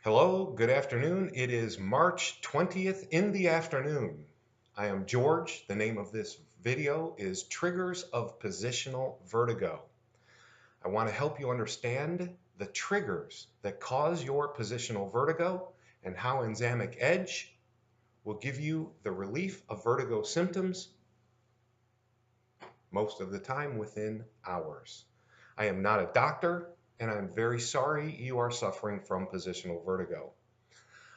Hello, good afternoon. It is March 20th in the afternoon. I am George. The name of this video is Triggers of Positional Vertigo. I want to help you understand the triggers that cause your positional vertigo and how Enzymic Edge will give you the relief of vertigo symptoms most of the time within hours. I am not a doctor, and I'm very sorry you are suffering from positional vertigo.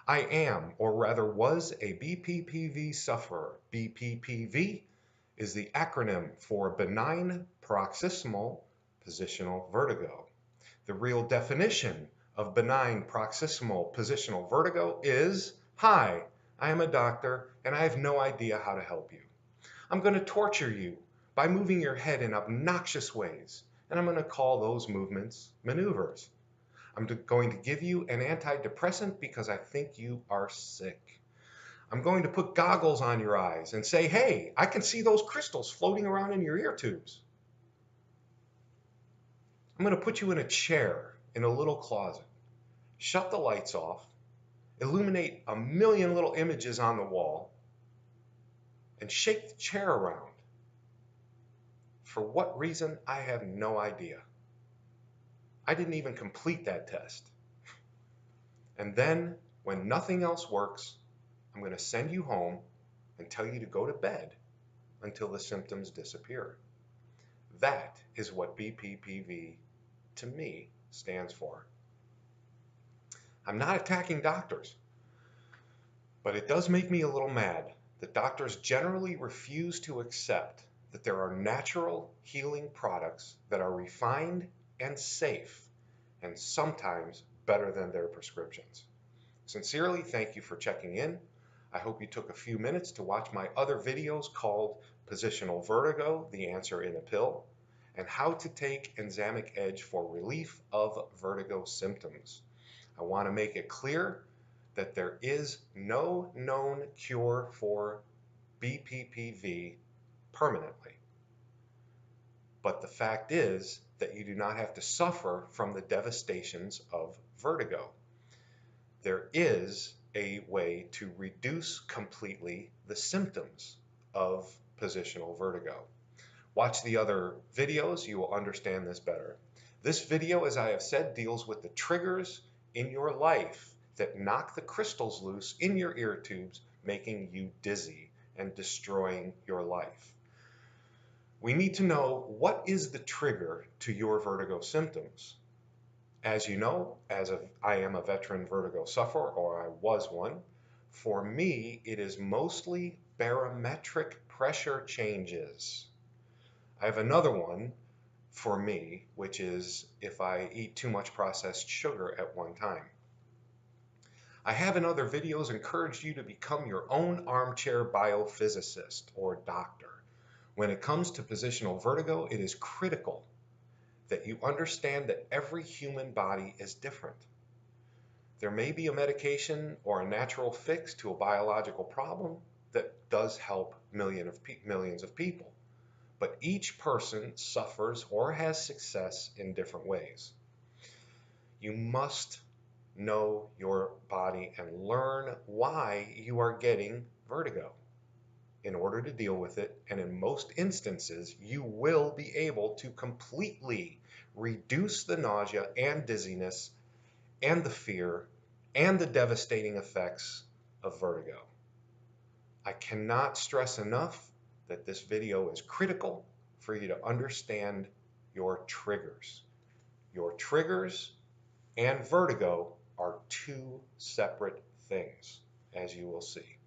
I am, or rather was, a BPPV sufferer. BPPV is the acronym for benign paroxysmal positional vertigo. The real definition of benign paroxysmal positional vertigo is, hi, I am a doctor and I have no idea how to help you. I'm going to torture you by moving your head in obnoxious ways, and I'm going to call those movements maneuvers. I'm going to give you an antidepressant because I think you are sick. I'm going to put goggles on your eyes and say, hey, I can see those crystals floating around in your ear tubes. I'm going to put you in a chair in a little closet, shut the lights off, illuminate a million little images on the wall, and shake the chair around. For what reason, I have no idea. I didn't even complete that test. And then, when nothing else works, I'm going to send you home and tell you to go to bed until the symptoms disappear. That is what BPPV to me stands for. I'm not attacking doctors, but it does make me a little mad that doctors generally refuse to accept that there are natural healing products that are refined and safe, and sometimes better than their prescriptions. Sincerely, thank you for checking in. I hope you took a few minutes to watch my other videos called Positional Vertigo, the Answer in a Pill, and how to take Enzymic Edge for relief of vertigo symptoms. I want to make it clear that there is no known cure for BPPV permanently. But the fact is that you do not have to suffer from the devastations of vertigo. There is a way to reduce completely the symptoms of positional vertigo. Watch the other videos, you will understand this better. This video, as I have said, deals with the triggers in your life that knock the crystals loose in your ear tubes, making you dizzy and destroying your life. We need to know what is the trigger to your vertigo symptoms. As you know, I am a veteran vertigo sufferer, or I was one. For me, it is mostly barometric pressure changes. I have another one for me, which is if I eat too much processed sugar at one time. I have in other videos encouraged you to become your own armchair biophysicist or doctor. When it comes to positional vertigo, it is critical that you understand that every human body is different. There may be a medication or a natural fix to a biological problem that does help millions of people, but each person suffers or has success in different ways. You must know your body and learn why you are getting vertigo in order to deal with it, and in most instances, you will be able to completely reduce the nausea and dizziness and the fear and the devastating effects of vertigo. I cannot stress enough that this video is critical for you to understand your triggers. Your triggers and vertigo are two separate things, as you will see.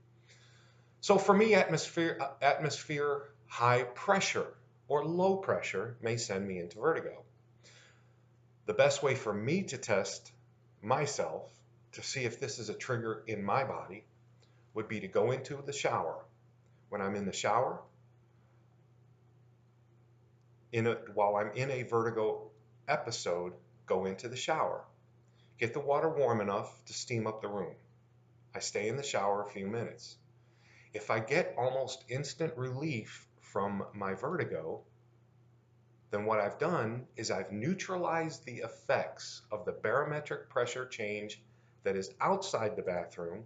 So for me, atmosphere high pressure or low pressure may send me into vertigo. The best way for me to test myself to see if this is a trigger in my body would be to go into the shower. When I'm in the shower, while I'm in a vertigo episode, go into the shower. Get the water warm enough to steam up the room. I stay in the shower a few minutes. If I get almost instant relief from my vertigo, then what I've done is I've neutralized the effects of the barometric pressure change that is outside the bathroom,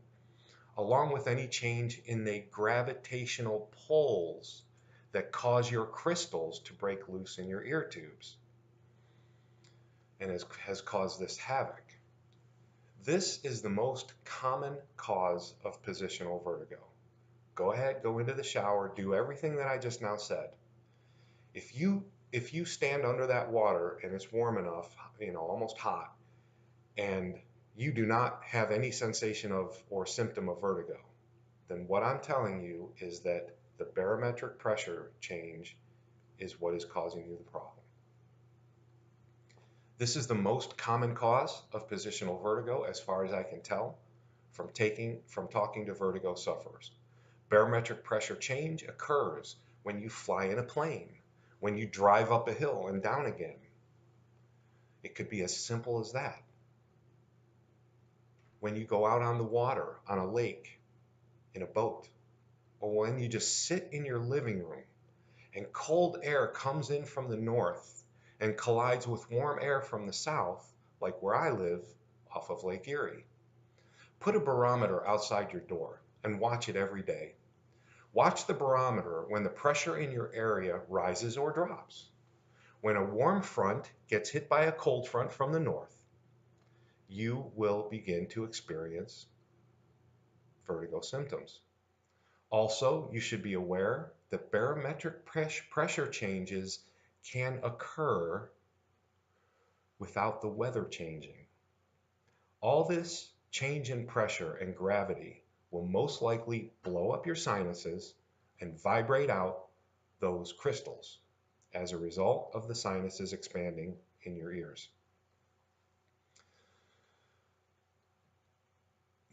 along with any change in the gravitational pulls that cause your crystals to break loose in your ear tubes and has caused this havoc. This is the most common cause of positional vertigo. Go ahead, go into the shower, do everything that I just now said. If you stand under that water and it's warm enough, almost hot, and you do not have any sensation of or symptom of vertigo, then what I'm telling you is that the barometric pressure change is what is causing you the problem. This is the most common cause of positional vertigo as far as I can tell from talking to vertigo sufferers. Barometric pressure change occurs when you fly in a plane, when you drive up a hill and down again. It could be as simple as that. When you go out on the water, on a lake, in a boat, or when you just sit in your living room and cold air comes in from the north and collides with warm air from the south, like where I live, off of Lake Erie. Put a barometer outside your door and watch it every day. Watch the barometer when the pressure in your area rises or drops. When a warm front gets hit by a cold front from the north, you will begin to experience vertigo symptoms. Also, you should be aware that barometric pressure changes can occur without the weather changing. All this change in pressure and gravity will most likely blow up your sinuses and vibrate out those crystals as a result of the sinuses expanding in your ears.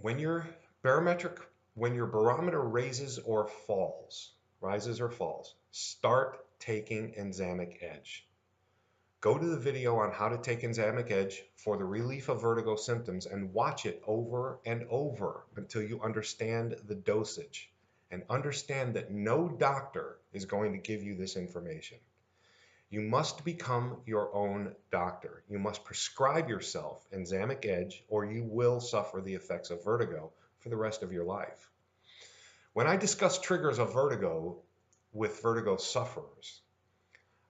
When your barometer rises or falls, start taking Enzymic Edge. Go to the video on how to take Enzymic Edge for the relief of vertigo symptoms and watch it over and over until you understand the dosage and understand that no doctor is going to give you this information. You must become your own doctor. You must prescribe yourself Enzymic Edge or you will suffer the effects of vertigo for the rest of your life. When I discuss triggers of vertigo with vertigo sufferers,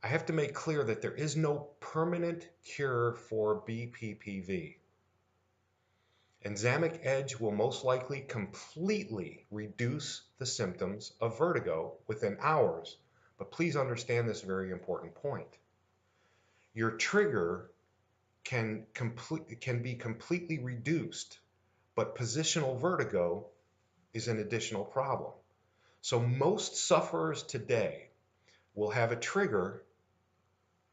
I have to make clear that there is no permanent cure for BPPV. Enzymic Edge will most likely completely reduce the symptoms of vertigo within hours, but please understand this very important point. Your trigger can be completely reduced, but positional vertigo is an additional problem. So most sufferers today will have a trigger,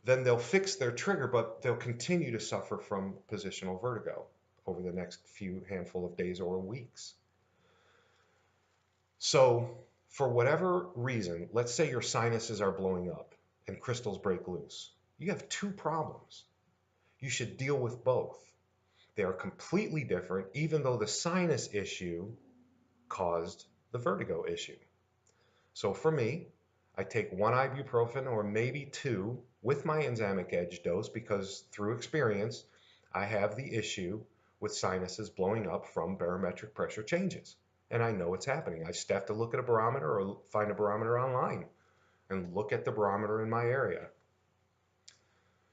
then they'll fix their trigger, but they'll continue to suffer from positional vertigo over the next few handful of days or weeks. So for whatever reason, let's say your sinuses are blowing up and crystals break loose. You have two problems. You should deal with both. They are completely different, even though the sinus issue caused the vertigo issue. So for me, I take one ibuprofen or maybe two with my Enzymic Edge dose because through experience, I have the issue with sinuses blowing up from barometric pressure changes. And I know it's happening. I just have to look at a barometer or find a barometer online and look at the barometer in my area.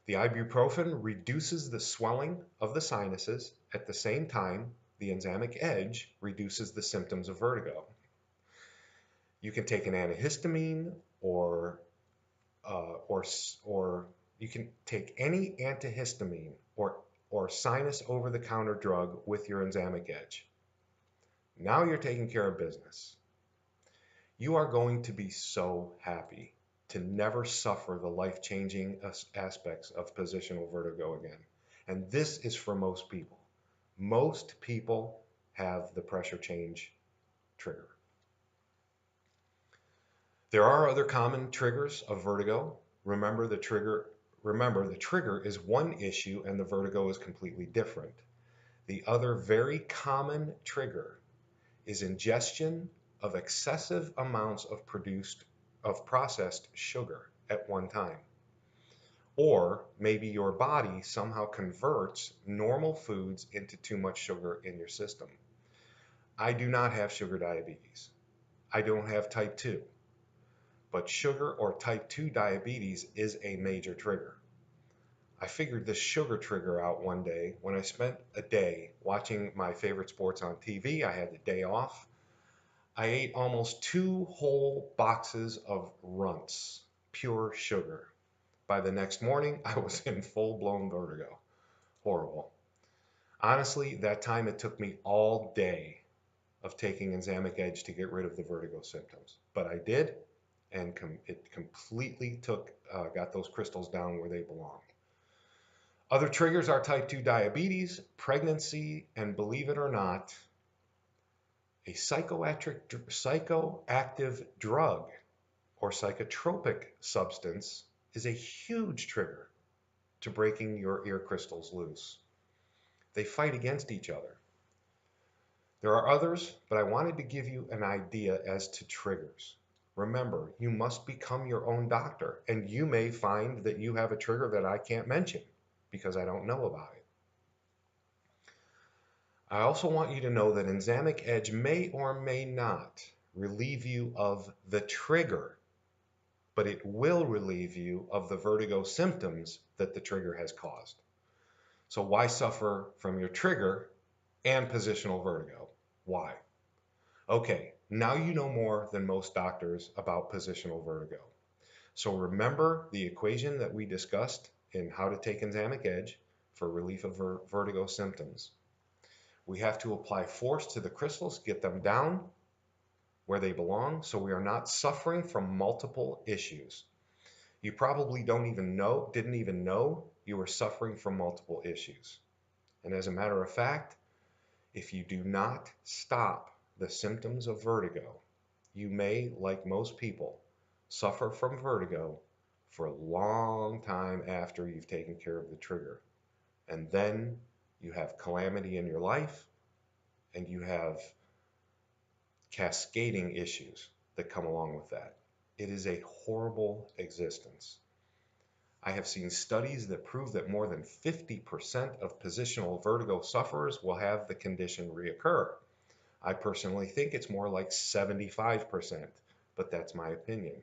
The ibuprofen reduces the swelling of the sinuses. At the same time, the Enzymic Edge reduces the symptoms of vertigo. You can take an antihistamine or you can take any antihistamine or sinus over-the-counter drug with your Enzymic Edge. Now you're taking care of business. You are going to be so happy to never suffer the life-changing aspects of positional vertigo again. And this is for most people. Most people have the pressure change trigger. There are other common triggers of vertigo. Remember the trigger is one issue and the vertigo is completely different. The other very common trigger is ingestion of excessive amounts of processed sugar at one time. Or maybe your body somehow converts normal foods into too much sugar in your system. I do not have sugar diabetes. I don't have type 2. But sugar or type 2 diabetes is a major trigger. I figured this sugar trigger out one day when I spent a day watching my favorite sports on TV. I had the day off. I ate almost 2 whole boxes of Runts, pure sugar. By the next morning, I was in full-blown vertigo. Horrible. Honestly, that time it took me all day of taking Enzymic Edge to get rid of the vertigo symptoms. But I did, and it completely got those crystals down where they belong. Other triggers are type 2 diabetes, pregnancy, and believe it or not, a psychoactive drug or psychotropic substance is a huge trigger to breaking your ear crystals loose. They fight against each other. There are others, but I wanted to give you an idea as to triggers. Remember, you must become your own doctor, and you may find that you have a trigger that I can't mention because I don't know about it. I also want you to know that Enzymic Edge may or may not relieve you of the trigger, but it will relieve you of the vertigo symptoms that the trigger has caused. So why suffer from your trigger and positional vertigo? Why? Okay, now you know more than most doctors about positional vertigo. So remember the equation that we discussed in how to take Enzymic Edge for relief of vertigo symptoms. We have to apply force to the crystals, get them down where they belong, so we are not suffering from multiple issues. You probably didn't even know you were suffering from multiple issues. And as a matter of fact, if you do not stop the symptoms of vertigo, you may, like most people, suffer from vertigo for a long time after you've taken care of the trigger. And then you have calamity in your life, and you have cascading issues that come along with that. It is a horrible existence. I have seen studies that prove that more than 50% of positional vertigo sufferers will have the condition reoccur. I personally think it's more like 75%, but that's my opinion.